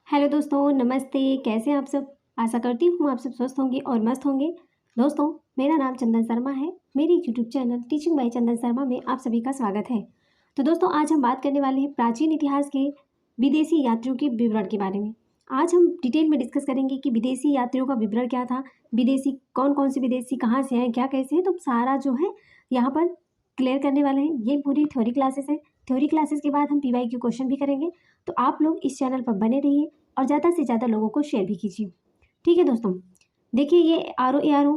Hello दोस्तों, नमस्ते। कैसे हैं आप सब? आशा करती हूँ आप सब स्वस्थ होंगे और मस्त होंगे। दोस्तों, मेरा नाम चंदन शर्मा है। मेरी यूट्यूब चैनल टीचिंग बाय चंदन शर्मा में आप सभी का स्वागत है। तो दोस्तों, आज हम बात करने वाले हैं प्राचीन इतिहास के विदेशी यात्रियों के विवरण के बारे में। आज हम डिटेल में डिस्कस करेंगे कि विदेशी यात्रियों का विवरण क्या था, विदेशी कौन से विदेशी कहाँ से आए, क्या कैसे हैं। तो सारा जो है यहाँ पर क्लियर करने वाले हैं। ये पूरी थ्योरी क्लासेस है। थ्योरी क्लासेस के बाद हम PYQ क्वेश्चन भी करेंगे। तो आप लोग इस चैनल पर बने रहिए और ज़्यादा से ज़्यादा लोगों को शेयर भी कीजिए। ठीक है दोस्तों, देखिए ये RO, ARO,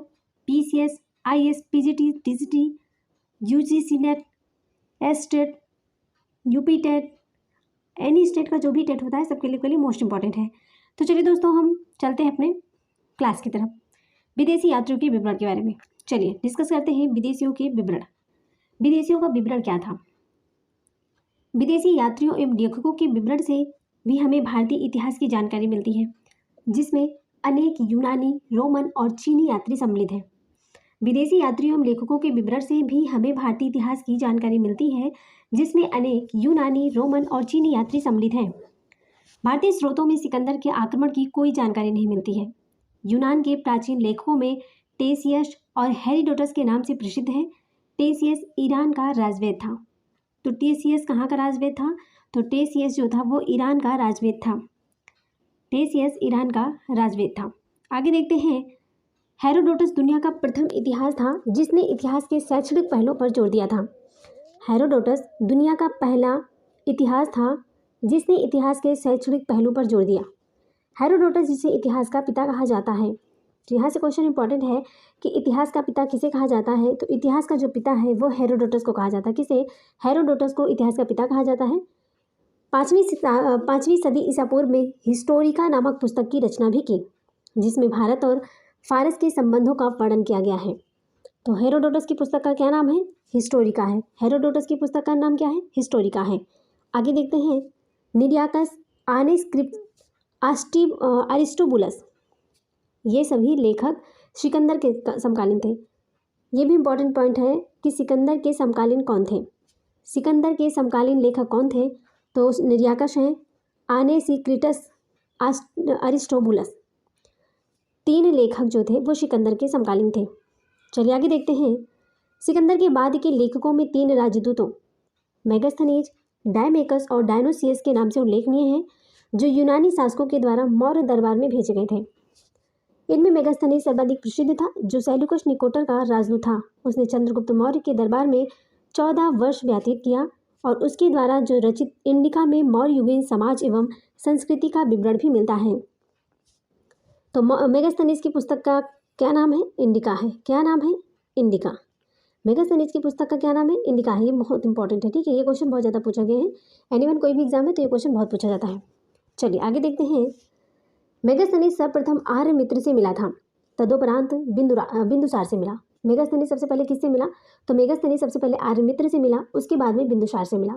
PCS, IS, PGT, TGT, UGC net, STET, UP TET, any state का जो भी टेट होता है सबके लिए मोस्ट इंपॉर्टेंट है। तो चलिए दोस्तों, हम चलते हैं अपने क्लास की तरफ। विदेशी यात्रियों के विवरण के बारे में चलिए डिस्कस करते हैं। विदेशियों के विवरण। विदेशियों का विवरण क्या था? विदेशी यात्रियों एवं लेखकों के विवरण से भी हमें भारतीय इतिहास की जानकारी मिलती है, जिसमें अनेक यूनानी, रोमन और चीनी यात्री सम्मिलित हैं। विदेशी यात्रियों एवं लेखकों के विवरण से भी हमें भारतीय इतिहास की जानकारी मिलती है, जिसमें अनेक यूनानी, रोमन और चीनी यात्री सम्मिलित हैं। भारतीय स्रोतों में सिकंदर के आक्रमण की कोई जानकारी नहीं मिलती है। यूनान के प्राचीन लेखकों में टेसियस और हेरोडोटस के नाम से प्रसिद्ध है। टेसियस ईरान का राजवैद था। तो टेसियस कहाँ का राजवैद था? तो टेसियस जो था वो ईरान का राजवैद था। टेसियस ईरान का राजवैद था। आगे देखते हैं। हेरोडोटस दुनिया का प्रथम इतिहास था जिसने इतिहास के शैक्षणिक पहलुओं पर जोर दिया था। हेरोडोटस दुनिया का पहला इतिहास था जिसने इतिहास के शैक्षणिक पहलू पर जोर दिया। हेरोडोटस जिसे इतिहास का पिता कहा जाता है। तो यहाँ से क्वेश्चन इंपॉर्टेंट है कि इतिहास का पिता किसे कहा जाता है? तो इतिहास का जो पिता है वो हेरोडोटस को कहा जाता है। किसे? हेरोडोटस को इतिहास का पिता कहा जाता है। पाँचवीं सदी ईसा पूर्व में हिस्टोरिका नामक पुस्तक की रचना भी की, जिसमें भारत और फारस के संबंधों का वर्णन किया गया है। तो हेरोडोटस की पुस्तक का क्या नाम है? हिस्टोरिका है। हेरोडोटस की पुस्तक का नाम क्या है? हिस्टोरिका है। आगे देखते हैं। निरियाकस, आनेस्क्रिप्ट, अरिस्टोबुलस, ये सभी लेखक सिकंदर के समकालीन थे। ये भी इम्पोर्टेंट पॉइंट है कि सिकंदर के समकालीन कौन थे। सिकंदर के समकालीन लेखक कौन थे? तो निरियाकस हैं, आनेसिक्रिटस, अरिस्टोबुलस, तीन लेखक जो थे वो सिकंदर के समकालीन थे। चलिए आगे देखते हैं। सिकंदर के बाद के लेखकों में तीन राजदूतों मेगास्थनीज, डायमेकस और डायनोसियस के नाम से उल्लेखनीय हैं, जो यूनानी शासकों के द्वारा मौर्य दरबार में भेजे गए थे। इनमें मेगास्थनीज सर्वाधिक प्रसिद्ध था, जो सेल्यूकस निकोटर का राजदूत था। उसने चंद्रगुप्त मौर्य के दरबार में 14 वर्ष व्यतीत किया और उसके द्वारा जो रचित इंडिका में मौर्ययुगीन समाज एवं संस्कृति का विवरण भी मिलता है। तो मेगास्थनीज की पुस्तक का क्या नाम है? इंडिका है। क्या नाम है? इंडिका। मेगास्थनीज की पुस्तक का क्या नाम है? इंडिका है। ये बहुत इंपॉर्टेंट है, ठीक है। ये क्वेश्चन बहुत ज़्यादा पूछा गया है। एनीवन कोई भी एग्जाम है तो ये क्वेश्चन बहुत पूछा जाता है। चलिए आगे देखते हैं। मेगास्थनीज सर्वप्रथम आर्यमित्र से मिला था, तदोपरांत बिंदुसार से मिला। मेगास्थनीज सबसे पहले किससे मिला? तो मेगास्थनीज सबसे पहले आर्यमित्र से मिला, उसके बाद में बिंदुसार से मिला।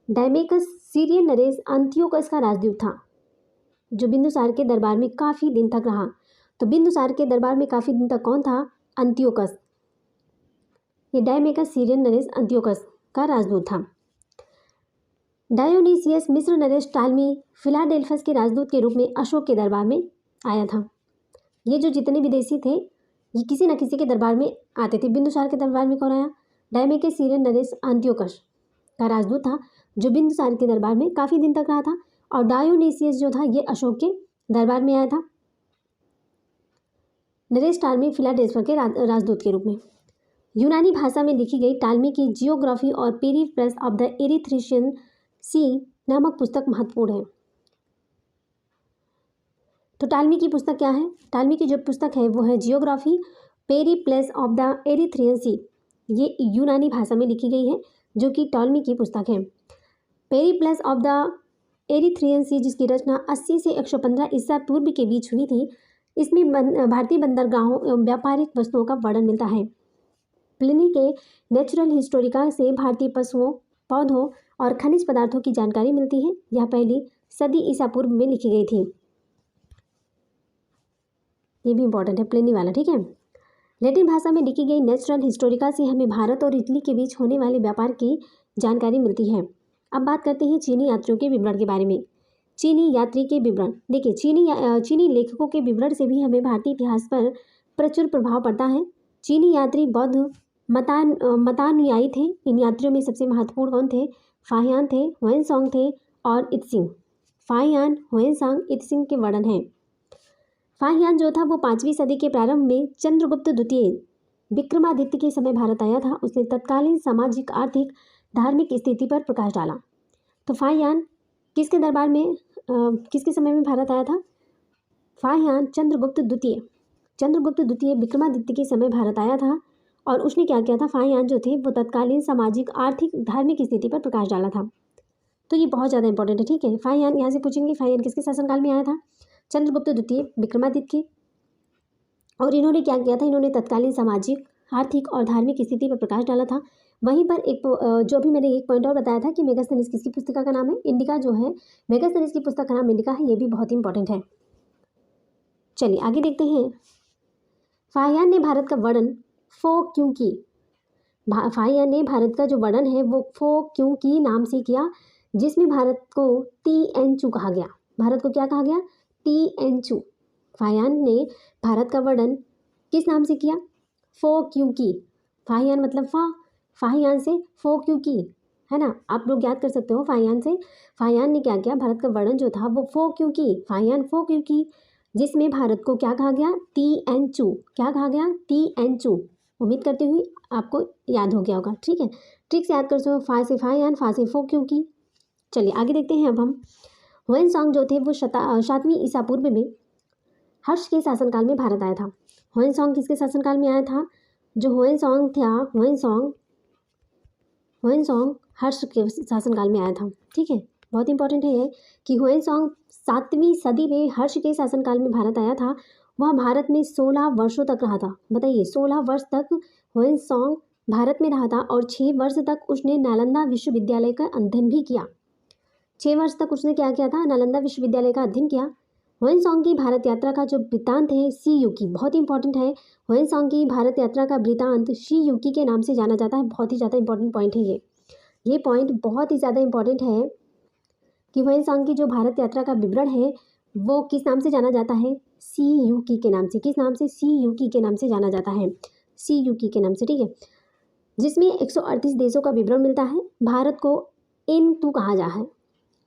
डायमेकस सीरियन नरेश अंत्योकस का राजदूत था, जो बिंदुसार के दरबार में काफ़ी दिन तक रहा। तो बिंदुसार के दरबार में काफ़ी दिन तक कौन था? अंत्योकस। ये डायमेकस सीरियन नरेश अंत्योकस का राजदूत था। डायोनीसियस मिस्र नरेश टालमी फिलाडेल्फस के राजदूत के रूप में अशोक के दरबार में आया था। ये जो जितने विदेशी थे ये किसी न किसी के दरबार में आते थे। बिंदुसार के दरबार में कौन आया? डायमेकस सीरियन नरेश अंत्योकस का राजदूत था, जो बिंदुसार के दरबार में काफ़ी दिन तक रहा था। और डायोनीसियस जो था ये अशोक के दरबार में आया था, नरेश टालमी फिलाडेल्फस के राजदूत के रूप में। यूनानी भाषा में लिखी गई टालमी की जियोग्राफी और पेरिप्लस ऑफ द एरिथ्रेशियन सी नामक पुस्तक महत्वपूर्ण है। तो टालमी की पुस्तक क्या है? टालमी की जो पुस्तक है वो है Geography Periplus of the Erythraean Sea. ये यूनानी भाषा में लिखी गई है, जो कि टालमी की पुस्तक है। पेरिप्लस ऑफ द एरिथ्रियन सी, जिसकी रचना 80 से 115 ईसा पूर्व के बीच हुई थी। इसमें भारतीय बंदरगाहों एवं व्यापारिक वस्तुओं का वर्णन मिलता है। प्लिनी के नेचुरल हिस्टोरिका से भारतीय पशुओं, पौधों और खनिज पदार्थों की जानकारी मिलती है। यह पहली सदी ईसा पूर्व में लिखी गई थी। ये भी इंपॉर्टेंट है, प्लिनी वाला, ठीक है। लैटिन भाषा में लिखी गई नेचुरल हिस्टोरिका से हमें भारत और इटली के बीच होने वाले व्यापार की जानकारी मिलती है। अब बात करते हैं चीनी यात्रियों के विवरण के बारे में। चीनी यात्री के विवरण। देखिए चीनी लेखकों के विवरण से भी हमें भारतीय इतिहास पर प्रचुर प्रभाव पड़ता है। चीनी यात्री बौद्ध मतानुयायी थे। इन यात्रियों में सबसे महत्वपूर्ण कौन थे? फाहियान थे, हुएनसांग थे और इत्सिंग। फाहियान, हुएनसांग, इत्सिंग के वर्णन हैं। फाहियान जो था वो 5वीं सदी के प्रारंभ में चंद्रगुप्त द्वितीय विक्रमादित्य के समय भारत आया था। उसने तत्कालीन सामाजिक, आर्थिक, धार्मिक स्थिति पर प्रकाश डाला। तो फाहियान किसके दरबार में किसके समय में भारत आया था? फाहियान चंद्रगुप्त द्वितीय विक्रमादित्य के समय भारत आया था। और उसने क्या किया था? फाहियान जो थे वो तत्कालीन सामाजिक, आर्थिक, धार्मिक स्थिति पर प्रकाश डाला था। तो ये बहुत ज़्यादा इंपॉर्टेंट है, ठीक है। फाहियान यहाँ से पूछेंगे, फाहियान किसके शासनकाल में आया था? चंद्रगुप्त द्वितीय विक्रमादित्य के। और इन्होंने क्या किया था? इन्होंने तत्कालीन सामाजिक, आर्थिक और धार्मिक स्थिति पर प्रकाश डाला था। वहीं पर एक जो भी मैंने एक पॉइंट और बताया था कि मेगास्थनीज किसकी पुस्तिका का नाम है? इंडिका जो है, मेगास्थनीज की पुस्तक का नाम इंडिका है। ये भी बहुत इंपॉर्टेंट है। चलिए आगे देखते हैं। फाहियान ने भारत का वर्णन फो क्यों की? फाहियान ने भारत का जो वर्णन है वो फो क्यों की नाम से किया, जिसमें भारत को टीएनचू कहा गया। भारत को क्या कहा गया? टीएनचू। फाहियान ने भारत का वर्णन किस नाम से किया? फो क्यों की। फाहियान मतलब फाहियान से फो क्यों की, है ना। आप लोग याद कर सकते हो फाहियान से। फाहियान ने क्या किया? भारत का वर्णन जो था वो फो क्यों की। फाहियान फो क्यों की, जिसमें भारत को क्या कहा गया? टीएनचू। क्या कहा गया? टीएनचू। उम्मीद करती हुई आपको याद हो गया होगा, ठीक है। ट्रिक से याद कर सो, फा से फाहियान, फा से फो क्यों की। चलिए आगे देखते हैं। अब हम हुएनसांग जो थे वो 7वीं ईसा पूर्व में हर्ष के शासनकाल में भारत आया था। हुएनसांग किसके शासनकाल में आया था? जो हुएनसांग था, हुएनसांग हर्ष के शासनकाल में आया था, ठीक है। बहुत इंपॉर्टेंट है ये कि हुएनसांग 7वीं सदी में हर्ष के शासनकाल में भारत आया था। वह भारत में 16 वर्षों तक रहा था। बताइए, 16 वर्ष तक हुएनसांग भारत में रहा था और 6 वर्ष तक उसने नालंदा विश्वविद्यालय का अध्ययन भी किया। 6 वर्ष तक उसने क्या किया था? नालंदा विश्वविद्यालय का अध्ययन किया। हुएनसांग की भारत यात्रा का जो वृत्तांत है सी युकी, बहुत इंपॉर्टेंट है। हुएनसांग की भारत यात्रा का वृत्तांत शी युकी के नाम से जाना जाता है। बहुत ही ज़्यादा इंपॉर्टेंट पॉइंट है ये पॉइंट बहुत ही ज़्यादा इंपॉर्टेंट है कि हुएनसांग की जो भारत यात्रा का विवरण है वो किस नाम से जाना जाता है? सी युकी के नाम से। किस नाम से? सी युकी के नाम से जाना जाता है। सी युकी के नाम से, ठीक है। जिसमें 138 देशों का विवरण मिलता है। भारत को इनतू कहा जा है।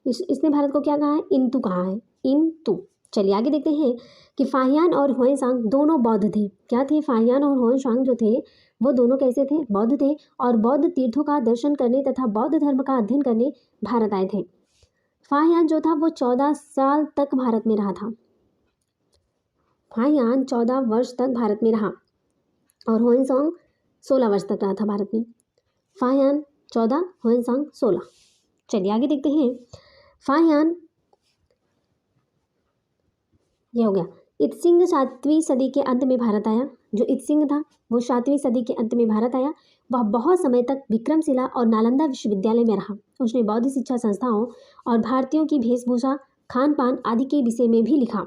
इसने भारत को क्या कहा है? इनतू कहा है, इनतू। चलिए आगे देखते हैं कि फाहियान और हुएनसांग दोनों बौद्ध थे। क्या थे? फाहियान और हुएनसांग जो थे वो दोनों कैसे थे? बौद्ध थे और बौद्ध तीर्थों का दर्शन करने तथा बौद्ध धर्म का अध्ययन करने भारत आए थे। फाहियान जो था वो 14 साल तक भारत में रहा था। फाहियान 14 वर्ष तक भारत में रहा और हुएनसांग 16 वर्ष तक रहा था भारत में। फाहियान 14, हुएनसांग 16। चलिए आगे देखते हैं। फाहियान, ये हो गया। इत्सिंग 7वीं सदी के अंत में भारत आया। जो इत्सिंग था वो 7वीं सदी के अंत में भारत आया। वह बहुत समय तक विक्रमशिला और नालंदा विश्वविद्यालय में रहा। उसने बौद्ध शिक्षा संस्थाओं और भारतीयों की वेशभूषा, खान पान आदि के विषय में भी लिखा।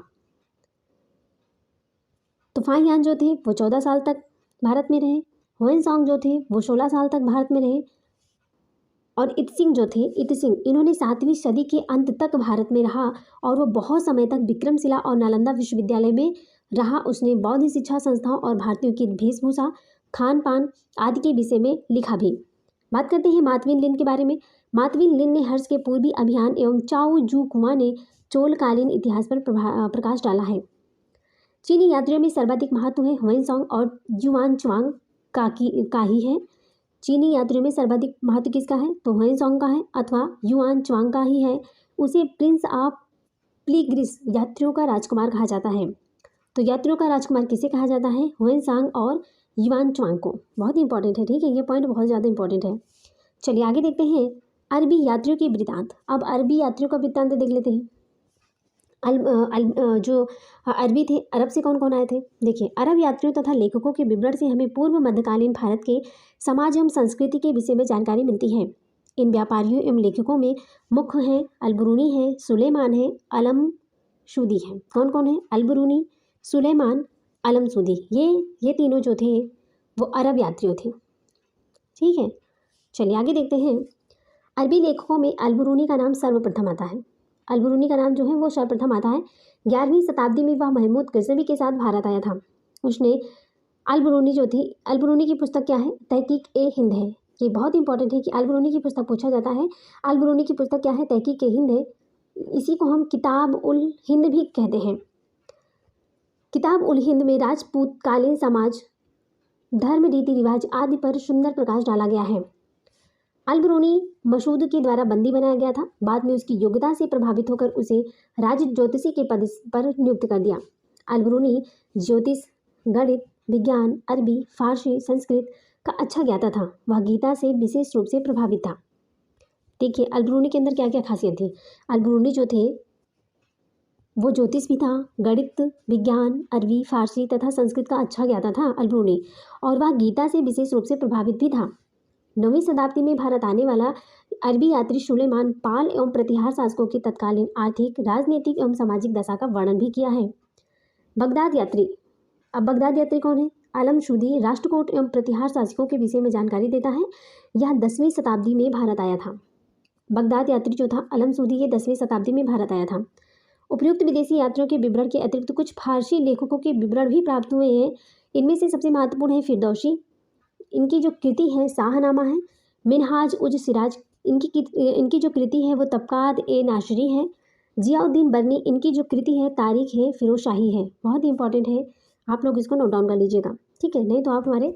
तो फाहियान जो थे वो 14 साल तक भारत में रहे। हुएनसांग जो थे वो 16 साल तक भारत में रहे और इत्सिंग जो थे, इन्होंने 7वीं सदी के अंत तक भारत में रहा और वो बहुत समय तक विक्रमशिला और नालंदा विश्वविद्यालय में रहा। उसने बौद्ध शिक्षा संस्थाओं और भारतीयों की वेशभूषा, खान पान आदि के विषय में लिखा भी। बात करते हैं मातविन लिन के बारे में। मातविन लिन ने हर्ष के पूर्वी अभियान एवं चाओ जू कुआं ने चोलकालीन इतिहास पर प्रकाश डाला है। चीनी यात्रियों में सर्वाधिक महत्व है हुएनसांग और युआनच्वांग का ही है। चीनी यात्रियों में सर्वाधिक महत्व किसका है? तो हुएनसांग का है अथवा युआनच्वांग का ही है। उसे प्रिंस ऑफ पिलग्रिम्स, यात्रियों का राजकुमार कहा जाता है। तो यात्रियों का राजकुमार किसे कहा जाता है? हुएनसांग और युआनच्वांग को। बहुत इंपॉर्टेंट है, ठीक है। ये पॉइंट बहुत ज़्यादा इंपॉर्टेंट है। चलिए आगे देखते हैं अरबी यात्रियों की वृत्तांत। अब अरबी यात्रियों का वृत्तांत देख लेते हैं। जो अरबी थे, अरब से कौन कौन आए थे? देखिए, अरब यात्रियों तथा लेखकों के विवरण से हमें पूर्व मध्यकालीन भारत के समाज एवं संस्कृति के विषय में जानकारी मिलती है। इन व्यापारियों एवं लेखकों में मुख्य हैं अलबरूनी है, सुलेमान है, अलमशूदी है। कौन कौन है? अलबरूनी, सुलेमान, अलमशूदी। ये तीनों जो थे वो अरब यात्रियों थे, ठीक है। चलिए आगे देखते हैं। अरबी लेखकों में अलबरूनी का नाम सर्वप्रथम आता है। अलबरूनी का नाम जो है वो सर्वप्रथम आता है। 11वीं शताब्दी में वह महमूद गजनवी के साथ भारत आया था। उसने अलबरूनी जो थी, अलबरूनी की पुस्तक क्या है, तहकीक ए हिंद है। ये बहुत इंपॉर्टेंट है कि अलबरूनी की पुस्तक पूछा जाता है। अलबरूनी की पुस्तक क्या है, तहकीक ए हिंद है। इसी को हम किताब उल हिंद भी कहते हैं। किताब उल हिंद में राजपूत कालीन समाज, धर्म, रीति रिवाज आदि पर सुंदर प्रकाश डाला गया है। अलबरूनी मसूद के द्वारा बंदी बनाया गया था। बाद में उसकी योग्यता से प्रभावित होकर उसे राज ज्योतिषी के पद पर नियुक्त कर दिया। अलबरूनी ज्योतिष, गणित, विज्ञान, अरबी, फारसी, संस्कृत का अच्छा ज्ञाता था। वह गीता से विशेष रूप से प्रभावित था। देखिए अलबरूनी के अंदर क्या क्या खासियत थी। अलबरूनी जो थे वो ज्योतिष भी था, गणित, विज्ञान, अरबी, फारसी तथा संस्कृत का अच्छा ज्ञाता था अलबरूनी, और वह गीता से विशेष रूप से प्रभावित भी था। 9वीं शताब्दी में भारत आने वाला अरबी यात्री सुलेमान पाल एवं प्रतिहार शासकों की तत्कालीन आर्थिक, राजनीतिक एवं सामाजिक दशा का वर्णन भी किया है। बगदाद यात्री, अब बगदाद यात्री कौन है? आलम सूदी राष्ट्रकूट एवं प्रतिहार शासकों के विषय में जानकारी देता है। यह 10वीं शताब्दी में भारत आया था। बगदाद यात्री जो था आलम सूदी, ये 10वीं शताब्दी में भारत आया था। उपयुक्त विदेशी यात्रियों के विवरण के अतिरिक्त कुछ फारसी लेखकों के विवरण भी प्राप्त हुए हैं। इनमें से सबसे महत्वपूर्ण है फिरदौसी। इनकी जो कृति है शाहनामा है। मिनहाज उज सिराज, इनकी जो कृति है वो तबकात ए नाशरी है। जियाउद्दीन बरनी, इनकी जो कृति है तारीख है फिरोजशाही है। बहुत ही इंपॉर्टेंट है, आप लोग इसको नोट डाउन कर लीजिएगा, ठीक है। नहीं तो आप हमारे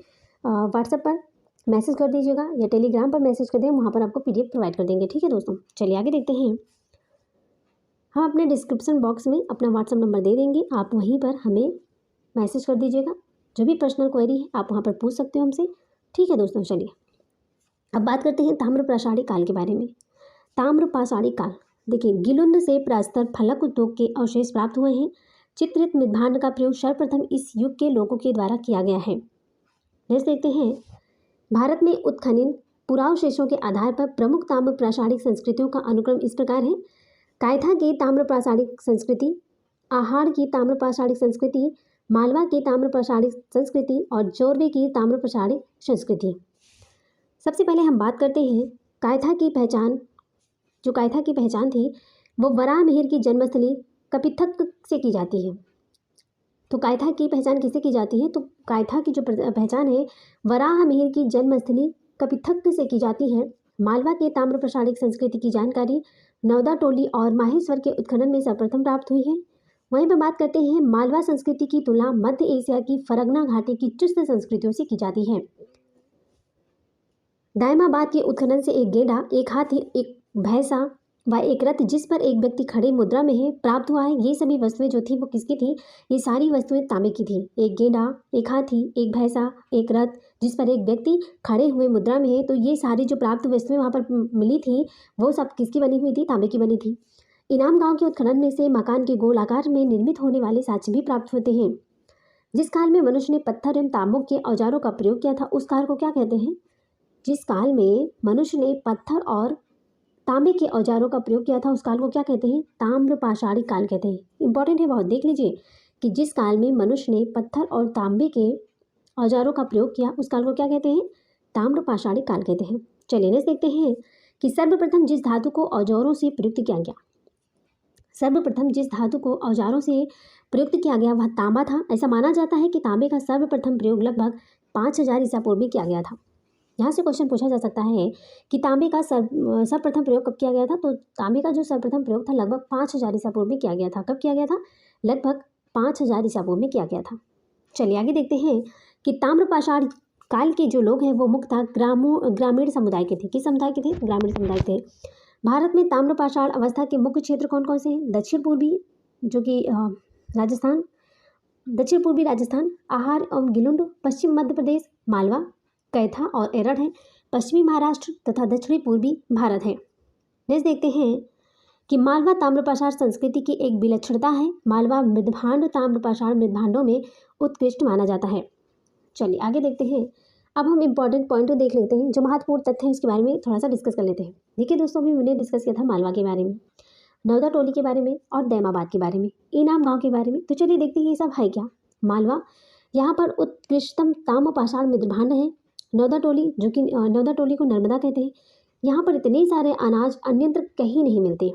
व्हाट्सएप पर मैसेज कर दीजिएगा या टेलीग्राम पर मैसेज कर दें, वहाँ पर आपको PDF प्रोवाइड कर देंगे, ठीक है दोस्तों। चलिए आगे देखते हैं। हम अपने डिस्क्रिप्शन बॉक्स में अपना व्हाट्सएप नंबर दे देंगे, आप वहीं पर हमें मैसेज कर दीजिएगा। जो भी पर्सनल क्वेरी है आप वहाँ पर पूछ सकते हो हमसे, ठीक है दोस्तों। चलिए अब बात करते हैं ताम्रपाषाणी काल के बारे में। ताम्रपाषाणी काल, देखिए गिलुंद से प्रस्तर फलक उद्योग के अवशेष प्राप्त हुए हैं। चित्रित मृद्भांड का प्रयोग सर्वप्रथम इस युग के लोगों के द्वारा किया गया है। नेक्स्ट देखते हैं। भारत में उत्खनन पुरावशेषों के आधार पर प्रमुख ताम्रपाषाणिक संस्कृतियों का अनुक्रम इस प्रकार है। कायथा की ताम्रपाषाणिक संस्कृति, आहार की ताम्रपाषाणिक संस्कृति, मालवा की ताम्रपाषाणिक संस्कृति और जोरवे की ताम्रपाषाणिक संस्कृति। सबसे पहले हम बात करते हैं कायथा की पहचान। जो कायथा की पहचान थी वो वराह मिहिर की जन्मस्थली कपिथक से की जाती है। तो कायथा की पहचान किससे की जाती है? तो कायथा की जो पहचान है वराह मिहिर की जन्मस्थली कपिथक से की जाती है। मालवा के ताम्रपाषाणिक संस्कृति की जानकारी नौदा टोली और माहेश्वर के उत्खनन में सर्वप्रथम प्राप्त हुई है। वहीं पर बात करते हैं मालवा संस्कृति की तुलना मध्य एशिया की फरगना घाटी की चुस्त संस्कृतियों से की जाती है। दायमाबाद के उत्खनन से एक गेंडा, एक हाथी, एक भैंसा व एक रथ जिस पर एक व्यक्ति खड़े मुद्रा में है प्राप्त हुआ है। ये सभी वस्तुएं जो थी वो किसकी थी? ये सारी वस्तुएं तांबे की थी। एक गेंडा, एक हाथी, एक भैंसा, एक रथ जिस पर एक व्यक्ति खड़े हुए मुद्रा में है, तो ये सारी जो प्राप्त वस्तुएं वहाँ पर मिली थी वो सब किसकी बनी हुई थी? तांबे की बनी थी। इनाम गांव के उत्खनन में से मकान के गोल आकार में निर्मित होने वाले साक्ष्य भी प्राप्त होते हैं। जिस काल में मनुष्य ने पत्थर एवं तांबों के औजारों का प्रयोग किया था उस काल को क्या कहते हैं? जिस काल में मनुष्य ने पत्थर और तांबे के औजारों का प्रयोग किया था उस काल को क्या कहते हैं? ताम्रपाषाणी काल कहते हैं। इंपॉर्टेंट है बहुत, देख लीजिए कि जिस काल में मनुष्य ने पत्थर और तांबे के औजारों का प्रयोग किया उस काल को क्या कहते हैं? ताम्रपाषाणी काल कहते हैं। चलिए नेक्स्ट देखते हैं कि सर्वप्रथम जिस धातु को औजारों से प्रयुक्त किया गया, सर्वप्रथम जिस धातु को औजारों से प्रयुक्त किया गया वह तांबा था। ऐसा माना जाता है कि तांबे का सर्वप्रथम प्रयोग लगभग 5000 ईसा पूर्व में किया गया था। यहाँ से क्वेश्चन पूछा जा सकता है कि तांबे का सर्वप्रथम प्रयोग कब किया गया था? तो तांबे का जो सर्वप्रथम प्रयोग था लगभग 5000 ईसा पूर्व में किया गया था। कब किया गया था? लगभग 5000 ईसा पूर्व में किया गया था। चलिए आगे देखते हैं कि ताम्रपाषाण काल के जो लोग हैं वो मुख्यतः ग्रामीण समुदाय के थे। किस समुदाय के थे? ग्रामीण समुदाय थे। भारत में ताम्रपाषाण अवस्था के मुख्य क्षेत्र कौन कौन से हैं? दक्षिण पूर्वी जो कि राजस्थान, दक्षिण पूर्वी राजस्थान, आहार एवं गिलुंड, पश्चिम मध्य प्रदेश, मालवा, कैथा और एरड़ है, पश्चिमी महाराष्ट्र तथा दक्षिणी पूर्वी भारत है। नेक्स्ट देखते हैं कि मालवा ताम्रपाषाण संस्कृति की एक विलक्षणता है। मालवा मृद्भांड ताम्रपाषाण मृद्भांडों में उत्कृष्ट माना जाता है। चलिए आगे देखते हैं। अब हम इंपॉर्टेंट पॉइंट देख लेते हैं, जो महत्वपूर्ण तथ्य है उसके बारे में थोड़ा सा डिस्कस कर लेते हैं। देखिए दोस्तों, अभी मैंने डिस्कस किया था मालवा के बारे में, नौदा टोली के बारे में और दैमाबाद के बारे में, इनाम गांव के बारे में। तो चलिए देखते हैं ये सब है क्या। मालवा, यहाँ पर उत्कृष्टतम ताम्रपाषाण मृद्भांड है। नौदा टोली, जो कि नौदा टोली को नर्मदा कहते हैं, यहाँ पर इतने सारे अनाज अन्यत्र कहीं नहीं मिलते।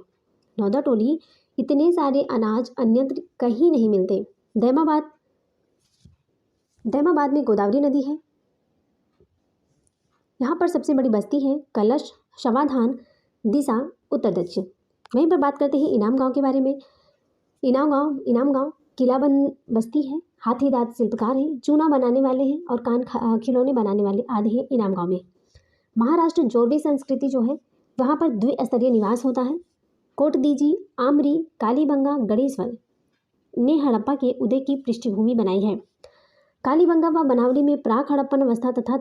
नौदाटोली इतने सारे अनाज अन्यत्र कहीं नहीं मिलते। दैमाबाद दैमाबाद में गोदावरी नदी है। यहाँ पर सबसे बड़ी बस्ती है कलश, शवाधान, दिशा, उत्तर दक्षिण। वहीं पर बात करते हैं इनाम गांव के बारे में। इनाम गांव किलाबंद बस्ती है, हाथी दांत शिल्पकार हैं, चूना बनाने वाले हैं और खिलौने बनाने वाले आदि हैं इनाम गांव में। महाराष्ट्र जोरबी संस्कृति जो है वहाँ पर द्विस्तरीय निवास होता है। कोटदीजी, आमरी, कालीबंगा, गणेश्वर ने हड़प्पा के उदय की पृष्ठभूमि बनाई है। कालीबंगा व बनावली में प्राक हड़प्पन अवस्था तथा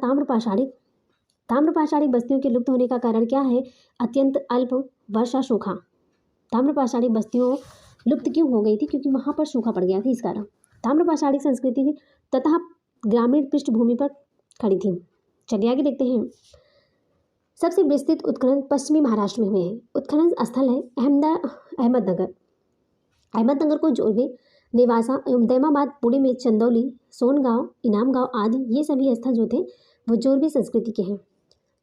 ताम्रपाषाणिक बस्तियों के लुप्त होने का कारण क्या है? अत्यंत अल्प वर्षा, सूखा। ताम्रपाषाणिक बस्तियों लुप्त क्यों हो गई थी? क्योंकि वहाँ पर सूखा पड़ गया था, इस कारण। ताम्रपाषाणिक संस्कृति तथा ग्रामीण पृष्ठभूमि पर खड़ी थी। चलिए आगे देखते हैं। सबसे विस्तृत उत्खनन पश्चिमी महाराष्ट्र में हुए हैं। उत्खनन स्थल है अहमदनगर को जोरबे, नेवासा एवं दैमाबाद, पुणे में चंदौली, सोनगांव, इनाम गांव आदि ये सभी स्थल जो थे वो जोरबी संस्कृति के हैं।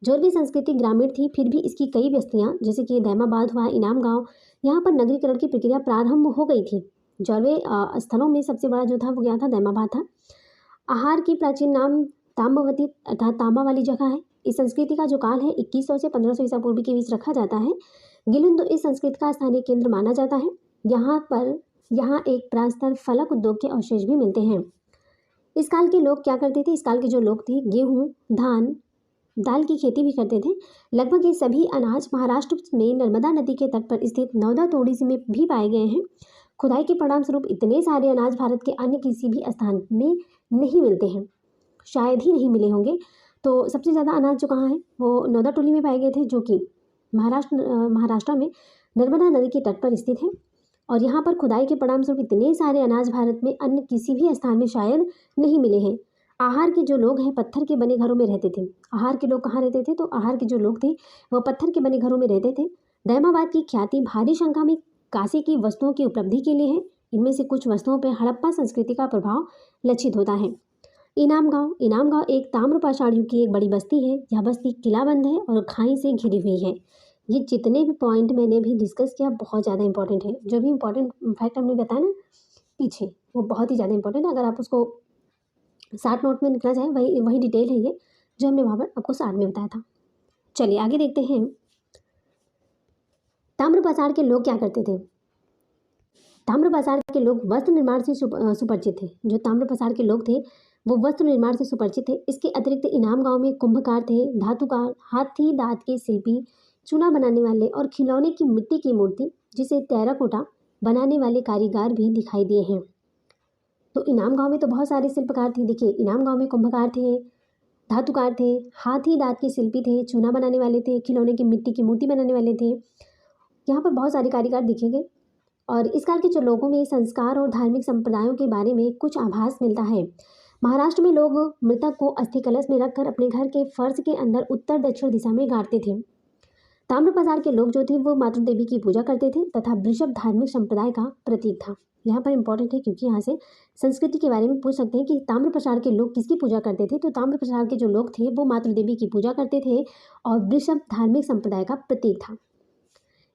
जोरबी संस्कृति ग्रामीण थी, फिर भी इसकी कई बस्तियां जैसे कि दैमाबाद हुआ, इनाम गांव, यहाँ पर नगरीकरण की प्रक्रिया प्रारंभ हो गई थी। जोरबे स्थलों में सबसे बड़ा जो था वो क्या था? दैमाबाद था। आहार की प्राचीन नाम ताम्रवती अर्थात तांबा वाली जगह है। इस संस्कृति का जो काल है 2100 से 1500 ईसा पूर्व के बीच रखा जाता है। गिलिंद इस संस्कृति का स्थानीय केंद्र माना जाता है। यहाँ एक प्रास्तर फलक उद्योग के अवशेष भी मिलते हैं। इस काल के लोग क्या करते थे? इस काल के जो लोग थे गेहूँ, धान, दाल की खेती भी करते थे। लगभग ये सभी अनाज महाराष्ट्र में नर्मदा नदी के तट पर स्थित नौदातोड़ी में भी पाए गए हैं। खुदाई के परिणाम स्वरूप इतने सारे अनाज भारत के अन्य किसी भी स्थान में नहीं मिलते हैं, शायद ही नहीं मिले होंगे। तो सबसे ज़्यादा अनाज जो कहाँ है वो नौदाटोली में पाए गए थे, जो कि महाराष्ट्र में नर्मदा नदी के तट पर स्थित है। और यहाँ पर खुदाई के परिणाम स्वरूप इतने सारे अनाज भारत में अन्य किसी भी स्थान में शायद नहीं मिले हैं। आहार के जो लोग हैं पत्थर के बने घरों में रहते थे। आहार के लोग कहाँ रहते थे? तो आहार के जो लोग थे वह पत्थर के बने घरों में रहते थे। दैमाबाद की ख्याति भारी संख्या में कांसे की वस्तुओं की उपलब्धि के लिए है। इनमें से कुछ वस्तुओं पर हड़प्पा संस्कृति का प्रभाव लक्षित होता है। इनाम गांव एक ताम्रपाषाण युग की एक बड़ी बस्ती है। यह बस्ती किलाबंद है और खाई से घिरी हुई है। ये जितने भी पॉइंट मैंने अभी डिस्कस किया बहुत ज़्यादा इंपॉर्टेंट है। जो भी इंपॉर्टेंट फैक्ट हमने बताया ना पीछे, वो बहुत ही ज़्यादा इंपॉर्टेंट है। अगर आप उसको शार्ट नोट में लिखना चाहें वही डिटेल है ये जो हमने वहाँ पर आपको शार्ट में बताया था। चलिए आगे देखते हैं। ताम्रपाषाण के लोग क्या करते थे? ताम्रपाषाण के लोग वस्त्र निर्माण से सुपरिचित थे। जो ताम्रपाषाण के लोग थे वो वस्त्र निर्माण से सुपरिचित थे। इसके अतिरिक्त इनाम गांव में कुंभकार थे, धातुकार, हाथी दांत के शिल्पी, चूना बनाने वाले और खिलौने की मिट्टी की मूर्ति जिसे टेराकोटा बनाने वाले कारीगर भी दिखाई दिए हैं। तो इनाम गांव में तो बहुत सारे शिल्पकार थे। देखिए इनाम गांव में कुंभकार थे, धातुकार थे, हाथी दांत के शिल्पी थे, चूना बनाने वाले थे, खिलौने की मिट्टी की मूर्ति बनाने वाले थे। यहाँ पर बहुत सारे कारीगर दिखेंगे। और इस काल के जो लोगों में संस्कार और धार्मिक संप्रदायों के बारे में कुछ आभास मिलता है। महाराष्ट्र में लोग मृतक को अस्थि कलश में रखकर अपने घर के फर्श के अंदर उत्तर दक्षिण दिशा में गाड़ते थे। ताम्रपाषाण के लोग जो थे वो मातृ देवी की पूजा करते थे तथा वृषभ धार्मिक संप्रदाय का प्रतीक था। यहाँ पर इंपॉर्टेंट है क्योंकि यहाँ से संस्कृति के बारे में पूछ सकते हैं कि ताम्रपाषाण के लोग किसकी पूजा करते थे। तो ताम्रपाषाण के जो लोग थे वो मातृ देवी की पूजा करते थे और वृषभ धार्मिक संप्रदाय का प्रतीक था।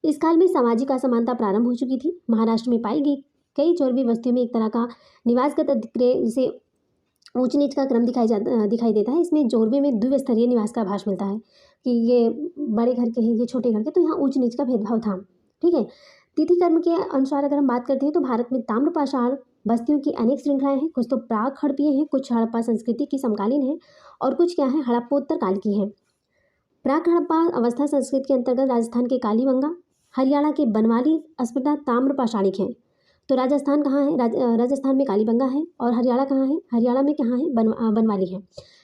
इस काल में सामाजिक असमानता प्रारंभ हो चुकी थी। महाराष्ट्र में पाई गई कई जोरबी बस्तियों में एक तरह का निवासगत अधिक्रिय से ऊंच नीच का क्रम दिखाई देता है। इसमें जोरबे में द्विस्तरीय निवास का आभास मिलता है कि ये बड़े घर के हैं, ये छोटे घर के, तो यहाँ ऊंच नीच का भेदभाव था। ठीक है। तिथि कर्म के अनुसार अगर हम बात करते हैं तो भारत में ताम्रपाषाण बस्तियों की अनेक श्रृंखलाएं हैं। कुछ तो प्राक हड़प्पीय हैं, कुछ हड़प्पा संस्कृति की समकालीन है और कुछ क्या है हड़प्पोत्तर काल की है। प्राक हड़प्पा अवस्था संस्कृति के अंतर्गत राजस्थान के कालीबंगा, हरियाणा के बनवाली अस्पताल ताम्रपाषाणिक हैं। तो राजस्थान कहाँ है? राजस्थान में कालीबंगा है। और हरियाणा कहाँ है? हरियाणा में कहाँ है? बनवाली है।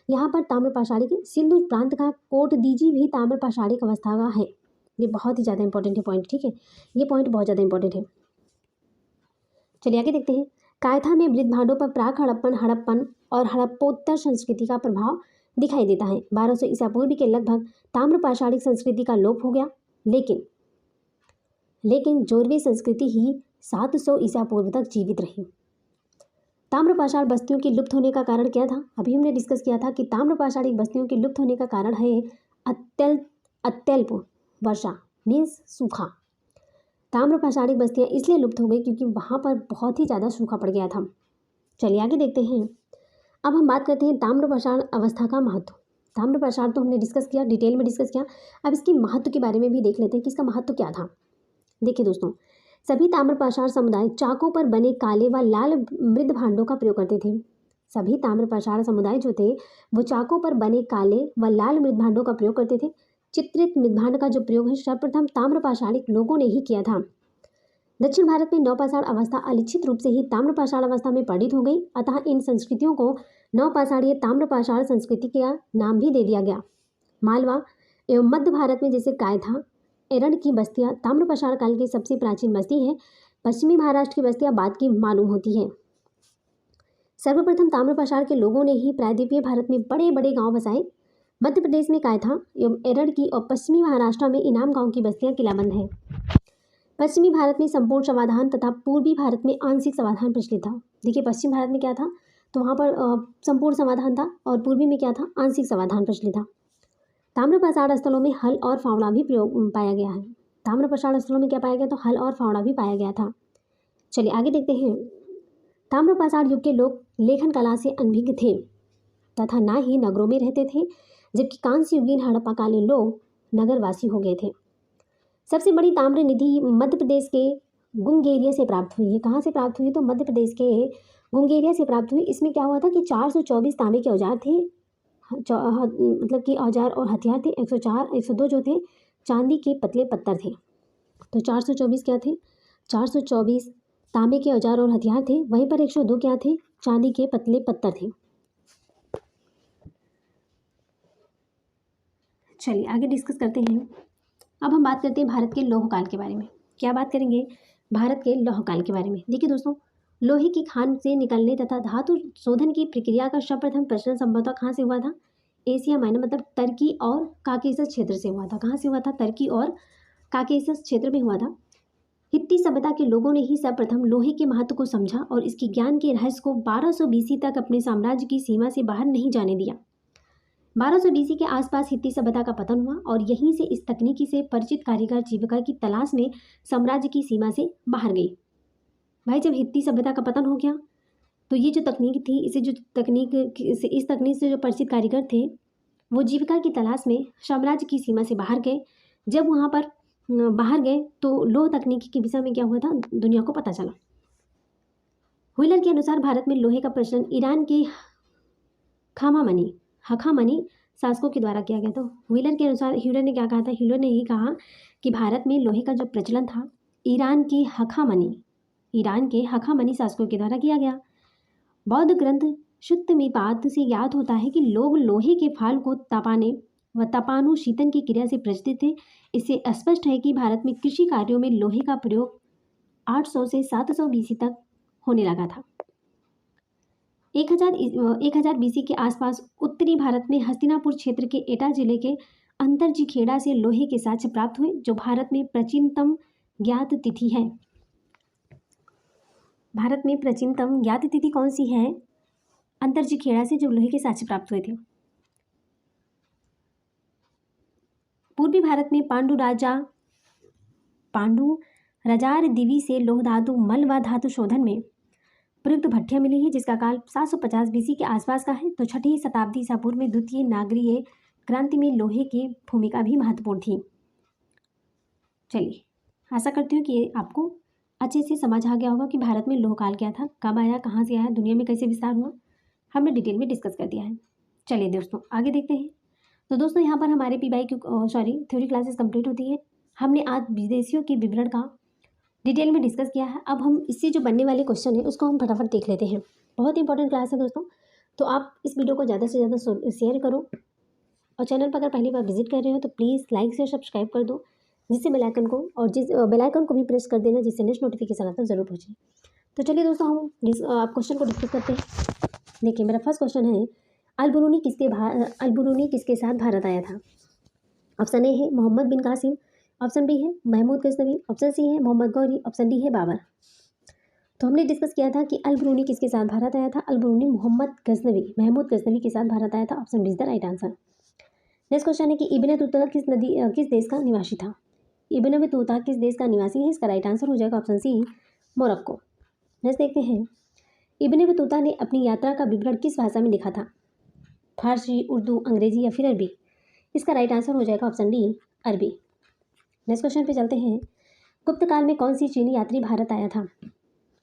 यहाँ पर ताम्रपाषाणिक है। सिंधु प्रांत का कोटदीजी भी ताम्रपाषाणिक अवस्था का है। ये बहुत ही ज़्यादा इंपॉर्टेंट है पॉइंट। ठीक है, ये पॉइंट बहुत ज़्यादा इंपॉर्टेंट है। चलिए आगे देखते हैं। कायथा में मृत भांडों पर प्राक हड़प्पन और हड़प्पोत्तर संस्कृति का प्रभाव दिखाई देता है। 1200 ईसा पूर्व के लगभग ताम्रपाषाणिक संस्कृति का लोप हो गया, लेकिन जोरबी संस्कृति ही 700 ईसा पूर्व तक जीवित रही। ताम्रपाषाण बस्तियों के लुप्त होने का कारण क्या था? अभी हमने डिस्कस किया था कि ताम्रपाषाणिक बस्तियों के लुप्त होने का कारण है अत्यल्प वर्षा मीन्स सूखा। ताम्रपाषाणिक बस्तियाँ इसलिए लुप्त हो गई क्योंकि वहाँ पर बहुत ही ज़्यादा सूखा पड़ गया था। चलिए आगे देखते हैं। अब हम बात करते हैं ताम्रपाषाण अवस्था का महत्व। ताम्रपाषाण तो हमने डिस्कस किया, डिटेल में डिस्कस किया। अब इसकी महत्व के बारे में भी देख लेते हैं कि इसका महत्व क्या था। देखिए दोस्तों, सभी ताम्रपाषाण समुदाय चाकों पर बने काले व लाल मृद भांडों का प्रयोग करते थे। सभी ताम्रपाषाण समुदाय जो थे वो चाकों पर बने काले व लाल मृद भांडों का प्रयोग करते थे। चित्रित मृद भांड का जो प्रयोग है सर्वप्रथम ताम्रपाषाणिक लोगों ने ही किया था। दक्षिण भारत में नवपाषाण अवस्था अलिखित रूप से ही ताम्रपाषाण अवस्था में परिणत हो गई, अतः इन संस्कृतियों को नवपाषाणीय ताम्रपाषाण संस्कृति का नाम भी दे दिया गया। मालवा एवं मध्य भारत में जैसे कायथा, एरंड की बस्तियां ताम्रपाषाण काल की सबसे प्राचीन बस्ती है। पश्चिमी महाराष्ट्र की बस्तियां बाद की मालूम होती है। सर्वप्रथम ताम्रपाषाण के लोगों ने ही प्रायद्वीपीय भारत में बड़े बड़े गांव बसाए। मध्य प्रदेश में कायथा एवं एरंड की और पश्चिमी महाराष्ट्र में इनाम गांव की बस्तियां किलाबंद हैं। पश्चिमी भारत में संपूर्ण समाधान तथा पूर्वी भारत में आंशिक समाधान प्रचलित था। देखिए पश्चिम भारत में क्या था, तो वहाँ पर संपूर्ण समाधान था और पूर्वी में क्या था, आंशिक समाधान प्रचलित था। ताम्रपाषाण स्थलों में हल और फावड़ा भी प्रयोग पाया गया है। ताम्रपाषाण स्थलों में क्या पाया गया, तो हल और फावड़ा भी पाया गया था। चलिए आगे देखते हैं। ताम्रपाषाण युग के लोग लेखन कला से अनभिज्ञ थे तथा ना ही नगरों में रहते थे, जबकि कांस्य युगीन हड़प्पाकालीन लोग नगरवासी हो गए थे। सबसे बड़ी ताम्र निधि मध्य प्रदेश के गुंगेरिया से प्राप्त हुई है। कहाँ से प्राप्त हुई, तो मध्य प्रदेश के गुंगेरिया से प्राप्त हुई। इसमें क्या हुआ था कि 424 तांबे के औजार थे, मतलब कि औजार और हथियार थे। 102 जो थे चांदी के पतले पत्थर थे। तो 424 क्या थे, 424 तांबे के औजार और हथियार थे। वहीं पर 102 क्या थे, चांदी के पतले पत्थर थे। चलिए आगे डिस्कस करते हैं। अब हम बात करते हैं भारत के लौह काल के बारे में। क्या बात करेंगे, भारत के लौह काल के बारे में। देखिए दोस्तों, लोहे की खान से निकलने तथा धातु शोधन की प्रक्रिया का सर्वप्रथम प्रचलन संभवतः कहाँ से हुआ था, एशिया माइनर मतलब टर्की और काकेशस क्षेत्र से हुआ था। कहाँ से हुआ था, टर्की और काकेशस क्षेत्र में हुआ था। हित्ती सभ्यता के लोगों ने ही सर्वप्रथम लोहे के महत्व को समझा और इसके ज्ञान के रहस्य को 1200 बीसी तक अपने साम्राज्य की सीमा से बाहर नहीं जाने दिया। 1200 बीसी के आसपास हित्ती सभ्यता का पतन हुआ और यहीं से इस तकनीकी से परिचित कारीगर जीविका की तलाश में साम्राज्य की सीमा से बाहर गई। भाई जब हित्ती सभ्यता का पतन हो गया तो ये जो तकनीक थी, इस तकनीक से जो परिचित कारीगर थे वो जीविका की तलाश में साम्राज्य की सीमा से बाहर गए। जब वहाँ पर बाहर गए तो लोह तकनीकी के विषय में क्या हुआ था, दुनिया को पता चला। व्हीलर के अनुसार भारत में लोहे का प्रचलन ईरान के हखामनी शासकों के द्वारा किया गया। तो व्हीलर के अनुसार ह्यूलर ने क्या कहा था, ह्यूलर ने ही कहा कि भारत में लोहे का जो प्रचलन था ईरान के हखामनी शासकों के द्वारा किया गया। बौद्ध ग्रंथ शुद्ध निपात से याद होता है कि लोग लोहे के फाल को तपाने व तपानुशीतन की क्रिया से परिचित थे। इससे स्पष्ट है कि भारत में कृषि कार्यों में लोहे का प्रयोग 800 से 700 बीसी तक होने लगा था। 1000 बीसी के आसपास उत्तरी भारत में हस्तिनापुर क्षेत्र के एटा जिले के अंतरजीखेड़ा से लोहे के साक्ष्य प्राप्त हुए, जो भारत में प्राचीनतम ज्ञात तिथि है। भारत में प्राचीनतम ज्ञात तिथि कौन सी है, अंतरजीखेड़ा से जो लोहे के साक्ष्य प्राप्त हुए थे। पूर्वी भारत में पांडु रजार दिवी से लोह धातु मल व धातु शोधन में प्रयुक्त भट्टियां मिली है, जिसका काल 750 बीसी के आसपास का है। तो 6वीं शताब्दी ईसा पूर्व में द्वितीय नागरीय क्रांति में लोहे की भूमिका भी महत्वपूर्ण थी। चलिए आशा करती हूँ कि आपको अच्छे से समझ आ गया होगा कि भारत में लोह काल क्या था, कब आया, कहाँ से आया, दुनिया में कैसे विस्तार हुआ, हमने डिटेल में डिस्कस कर दिया है। चलिए दोस्तों आगे देखते हैं। तो दोस्तों यहाँ पर हमारे थ्योरी क्लासेस कंप्लीट होती है। हमने आज विदेशियों के विवरण का डिटेल में डिस्कस किया है। अब हम इससे जो बनने वाले क्वेश्चन है उसको हम फटाफट देख लेते हैं। बहुत इंपॉर्टेंट क्लास है दोस्तों, तो आप इस वीडियो को ज़्यादा से ज़्यादा शेयर करो और चैनल पर अगर पहली बार विजिट कर रहे हो तो प्लीज़ लाइक से सब्सक्राइब कर दो, जिससे बेल आइकन को भी प्रेस कर देना, जिससे नेक्स्ट नोटिफिकेशन आता ज़रूर पहुँचे। तो चलिए दोस्तों हम क्वेश्चन को डिस्कस करते हैं। देखिए मेरा फर्स्ट क्वेश्चन है, अल-बुरूनी किसके साथ भारत आया था। ऑप्शन ए है मोहम्मद बिन कासिम, ऑप्शन बी है महमूद गजनवी, ऑप्शन सी है मोहम्मद गौरी, ऑप्शन डी है बाबर। तो हमने डिस्कस किया था कि अल-बुरूनी किसके साथ भारत आया था, अल-बुरूनी महमूद गजनवी के साथ भारत आया था। Option B is the right answer. Next question है कि इब्न तुतुला किस देश का निवासी था। इब्न बतूता किस देश का निवासी है? इसका राइट आंसर हो जाएगा ऑप्शन सी, मोरक्को। नेक्स्ट देखते हैं, इब्न बतूता ने अपनी यात्रा का विवरण किस भाषा में लिखा था? फारसी, उर्दू, अंग्रेजी या फिर अरबी? इसका राइट आंसर हो जाएगा ऑप्शन डी, अरबी। नेक्स्ट क्वेश्चन पे चलते हैं, गुप्त काल में कौन सी चीनी यात्री भारत आया था?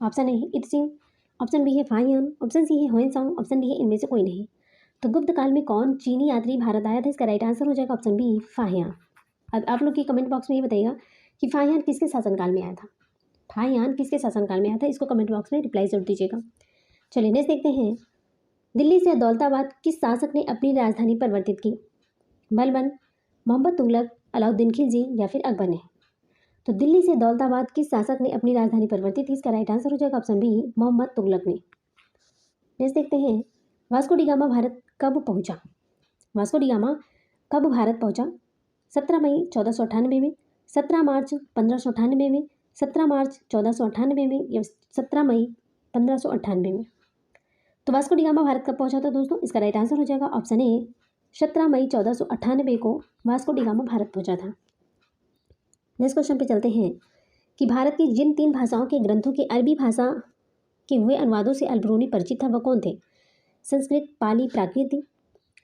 ऑप्शन ए है इत्सिंग, ऑप्शन बी है फाहियान, ऑप्शन सी है ह्वेनसांग, ऑप्शन डी है इनमें से कोई नहीं। तो गुप्त काल में कौन चीनी यात्री भारत आया था? इसका राइट आंसर हो जाएगा ऑप्शन बी, फाहियान। अब आप लोग की कमेंट बॉक्स में ये बताइएगा कि फाहियान किसके शासनकाल में आया था? फाहियान किसके शासनकाल में आया था? इसको कमेंट बॉक्स में रिप्लाई जरूर दीजिएगा। चलिए नेक्स्ट देखते हैं, दिल्ली से दौलताबाद किस शासक ने अपनी राजधानी परिवर्तित की? बलबन, मोहम्मद तुगलक, अलाउद्दीन खिलजी या फिर अकबर ने? तो दिल्ली से दौलताबाद किस शासक ने अपनी राजधानी परिवर्तित की? इसका राइट आंसर हो जाएगा ऑप्शन बी, मोहम्मद तुगलक ने। नेक्स्ट देखते हैं, वास्को डी गामा भारत कब पहुंचा? वास्को डी गामा कब भारत पहुंचा? 17 मई 1498 में, 17 मार्च 1598 में, 17 मार्च 1498 में या 17 मई 1598 में? तो वास्को डी गामा भारत कब पहुंचा था दोस्तों? इसका राइट आंसर हो जाएगा ऑप्शन ए, 17 मई 1498 को वास्को डी गामा भारत पहुंचा था। नेक्स्ट क्वेश्चन पे चलते हैं कि भारत की जिन 3 भाषाओं के ग्रंथों के अरबी भाषा के हुए अनुवादों से अल-बिरूनी परिचित था वह कौन थे? संस्कृत, पाली, प्राकृत,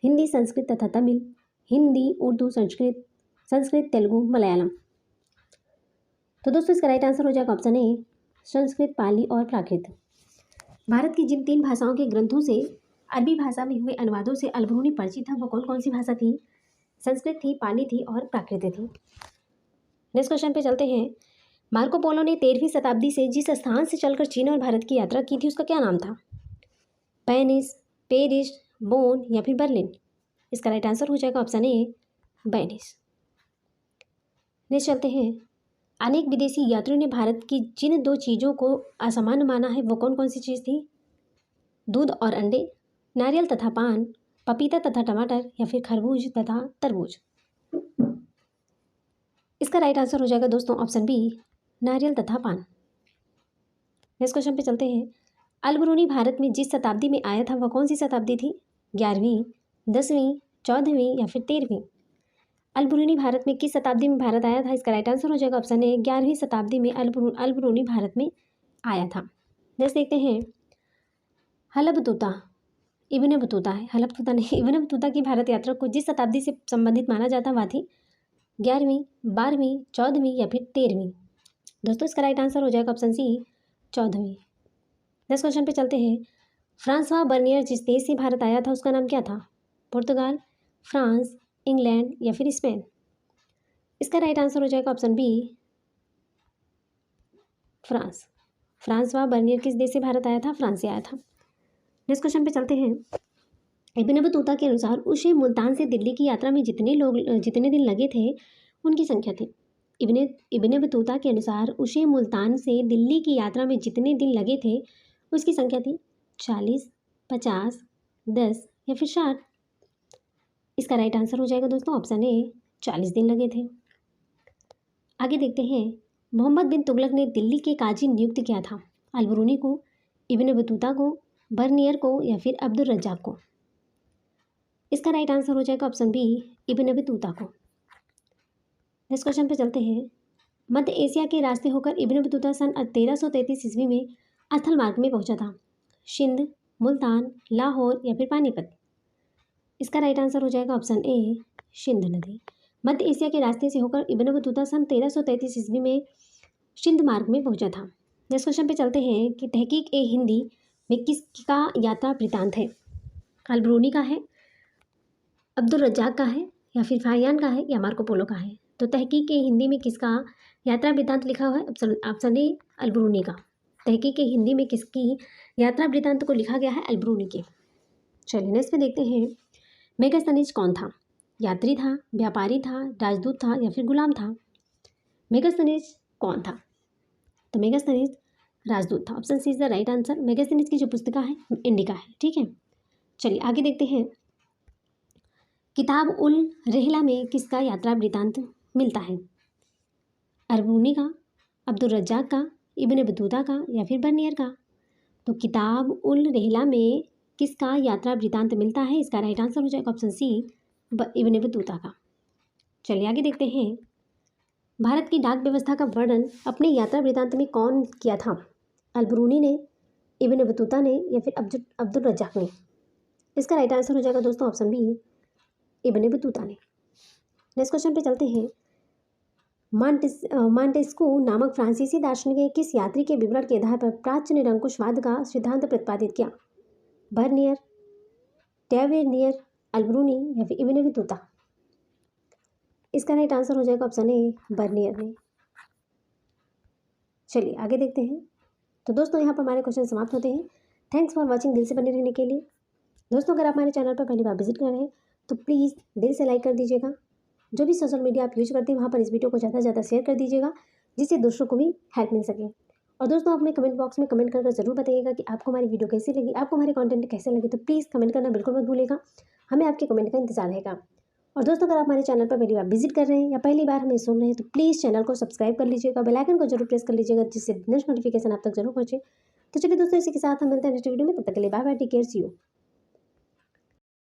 हिंदी, संस्कृत तथा तमिल, हिंदी, उर्दू, संस्कृत, संस्कृत, तेलुगु, मलयालम? तो दोस्तों इसका राइट आंसर हो जाएगा ऑप्शन ए, संस्कृत, पाली और प्राकृत। भारत की जिन 3 भाषाओं के ग्रंथों से अरबी भाषा में हुए अनुवादों से अल-बिरूनी परिचित था वह कौन कौन सी भाषा थी? संस्कृत थी, पाली थी और प्राकृत थी। नेक्स्ट क्वेश्चन पे चलते हैं, मार्को पोलो ने 13वीं शताब्दी से जिस स्थान से चलकर चीन और भारत की यात्रा की थी उसका क्या नाम था? वेनिस, पेरिस, बोन या फिर बर्लिन? इसका राइट आंसर हो जाएगा ऑप्शन ए, वेनिस। नेक्स्ट चलते हैं, अनेक विदेशी यात्रियों ने भारत की जिन 2 चीज़ों को असामान्य माना है वो कौन कौन सी चीज़ थी? दूध और अंडे, नारियल तथा पान, पपीता तथा टमाटर या फिर खरबूज तथा तरबूज? इसका राइट आंसर हो जाएगा दोस्तों ऑप्शन बी, नारियल तथा पान। नेक्स्ट क्वेश्चन पे चलते हैं, अल-बिरूनी भारत में जिस शताब्दी में आया था वह कौन सी शताब्दी थी? 11वीं, 10वीं, 14वीं या फिर 13वीं? अल-बिरूनी भारत में किस शताब्दी में भारत आया था? इसका राइट आंसर हो जाएगा ऑप्शन ए, 11वीं शताब्दी में अल-बिरूनी भारत में आया था। नेक्स्ट देखते हैं, हलब बतूता इब्न बतूता है, हलब बतूता नहीं, इब्न बतूता की भारत यात्रा को जिस शताब्दी से संबंधित माना जाता वह थी 11वीं, 12वीं, 14वीं या फिर 13वीं? दोस्तों इसका राइट आंसर हो जाएगा ऑप्शन सी, 14वीं। नेक्स्ट क्वेश्चन पे चलते हैं, फ्रांसवा बर्नियर जिस देश से भारत आया था उसका नाम क्या था? पुर्तगाल, फ्रांस, इंग्लैंड या फिर स्पेन? इसका राइट आंसर हो जाएगा option B, France. Francois Bernier किस देश से भारत आया था? फ्रांस से आया था। नेक्स्ट क्वेश्चन पे चलते हैं, इब्न बतूता के अनुसार उसे मुल्तान से दिल्ली की यात्रा में जितने दिन लगे थे उनकी संख्या थी? इब्न बतूता के अनुसार उसे मुल्तान से दिल्ली की यात्रा में जितने दिन लगे थे उसकी संख्या थी 40, 50, 10 या फिर 60? इसका राइट आंसर हो जाएगा दोस्तों ऑप्शन ए, 40 दिन लगे थे। आगे देखते हैं, मोहम्मद बिन तुगलक ने दिल्ली के काजी नियुक्त किया था? अल-बिरूनी को, इब्न बतूता को, बर्नियर को या फिर अब्दुल रज्जाक को? इसका राइट आंसर हो जाएगा ऑप्शन बी, इब्न बतूता को। नेक्स्ट क्वेश्चन पे चलते हैं, मध्य एशिया के रास्ते होकर इब्न बतूता सन 1333 ईस्वी में अस्थल मार्ग में पहुंचा था? सिंध, मुल्तान, लाहौर या फिर पानीपत? इसका राइट आंसर हो जाएगा ऑप्शन ए, सिंध नदी। मध्य एशिया के रास्ते से होकर इब्न बतूता सन 1333 ईस्वी में सिंध मार्ग में पहुंचा था। नेक्स्ट क्वेश्चन पे चलते हैं कि तहकीक ए हिंदी में किसका यात्रा वृत्तांत है? अल-बिरूनी का है, अब्दुल रज्जाक का है या फिर फाहियान का है या मार्को पोलो का है? तो तहकीक के हिंदी में किसका यात्रा वृत्तांत लिखा हुआ है? ऑप्शन ए, अल-बिरूनी का। तहकीक के हिंदी में किसकी यात्रा वृत्तांत को लिखा गया है? अल-बिरूनी के। चलिए नेक्स्ट में देखते हैं, मेगास्थनीज कौन था? यात्री था, व्यापारी था, राजदूत था या फिर गुलाम था? मेगास्थनीज कौन था? तो मेगास्थनीज राजदूत था। Option C is the right answer. Megasthenes की जो पुस्तिका है इंडिका है, ठीक है। चलिए आगे देखते हैं, किताब उल रहला में किसका यात्रा वृत्तांत मिलता है? अल-बिरूनी का, अब्दुल रज्जाक का, इब्न बतूता का या फिर बर्नियर का? तो किताब उल रहला में किसका यात्रा वृत्तांत मिलता है? इसका राइट आंसर हो जाएगा ऑप्शन सी, इब्न बतूता का। चलिए आगे देखते हैं, भारत की डाक व्यवस्था का वर्णन अपने यात्रा वृतांत में कौन किया था? अल-बरूनी ने, इब्न बतूता ने या फिर अब्दुल रज़्ज़ाक़ ने? इसका राइट आंसर हो जाएगा दोस्तों ऑप्शन बी, इब्न बतूता ने। नेक्स्ट क्वेश्चन पे चलते हैं। मॉन्टेस्क्यू नामक फ्रांसीसी दार्शनिक ने किस यात्री के विवरण के आधार पर प्राच्य निरंकुशवाद का सिद्धांत प्रतिपादित किया? बर्नियर, टैवर्नियर, अल-बरूनी या फिर इब्न बतूता? इसका राइट आंसर हो जाएगा ऑप्शन ए, बर्नियर ने। चलिए आगे देखते हैं। तो दोस्तों यहाँ पर हमारे क्वेश्चन समाप्त होते हैं। Thanks for watching. दिल से बने रहने के लिए। दोस्तों अगर आप हमारे चैनल पर पहली बार विजिट कर रहे हैं तो प्लीज़ दिल से लाइक कर दीजिएगा। जो भी सोशल मीडिया आप यूज करते हैं वहाँ पर इस वीडियो को ज़्यादा से ज़्यादा शेयर कर दीजिएगा, जिससे दूसरों को भी हेल्प मिल सके। और दोस्तों अपने कमेंट बॉक्स में कमेंट करके ज़रूर बताइएगा कि आपको हमारी वीडियो कैसी लगी, आपको हमारे कंटेंट कैसे लगे। तो प्लीज़ कमेंट करना बिल्कुल मत भूलिएगा, हमें आपके कमेंट का इंतजार रहेगा। और दोस्तों अगर आप हमारे चैनल पर पहली बार विजिट कर रहे हैं या पहली बार हमें सुन रहे हैं तो प्लीज़ चैनल को सब्सक्राइब कर लीजिएगा, बेल आइकन को जरूर प्रेस कर लीजिएगा, जिससे नेक्स्ट नोटिफिकेशन आप तक जरूर पहुंचे। तो चलिए दोस्तों इसी के साथ हम मिलते हैं नेक्स्ट वीडियो में। तब तक के लिए bye bye, take care, see you.